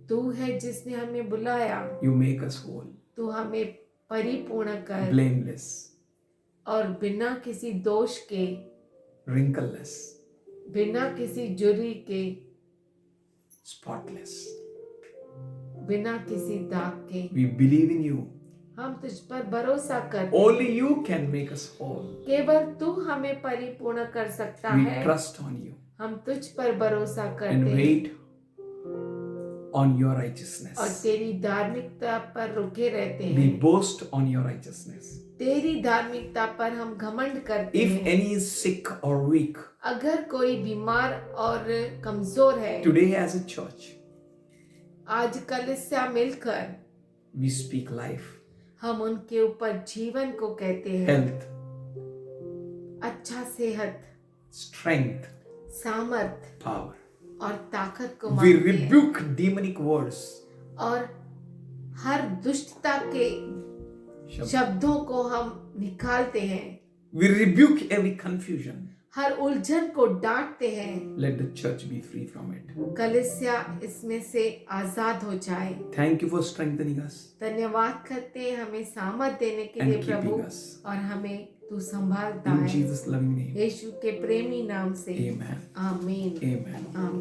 तू है जिसने हमें बुलाया, You make us whole, तू हमें परिपूर्ण कर blameless, और बिना किसी दोष के, wrinkleless, बिना किसी जुर्री के, spotless. बिना किसी दाग के। We believe in you. हम तुझ पर भरोसा करते हैं। Only you can make us whole. केवल तू हमें परिपूर्ण कर सकता We है। trust on you हम तुझ पर भरोसा and करते हैं wait on your और righteousness. तेरी धार्मिकता पर रुके रहते We हैं। boast on your righteousness. तेरी धार्मिकता पर हम घमंड करते If हैं। any is sick or weak, अगर कोई बीमार और कमजोर है, today as a church, आज कलीसिया मिलकर we speak life, हम उनके ऊपर जीवन को कहते हैं। health, अच्छा सेहत, strength, सामर्थ power. और ताकत को We मांगते हैं rebuke demonic words. और हर दुष्टता के शब्दों को हम निकालते हैं, We rebuke every confusion. हर उलझन को डांटते हैं। Let the church be free from it. कलीसिया इसमें से आजाद हो जाए। Thank you for strengthening us धन्यवाद करते हैं हमें सामर्थ देने के and लिए प्रभु, keeping us. और हमें तू संभालता In है। Jesus' loving name. यीशु के प्रेमी नाम से Amen. आमीन। Amen. आमीन।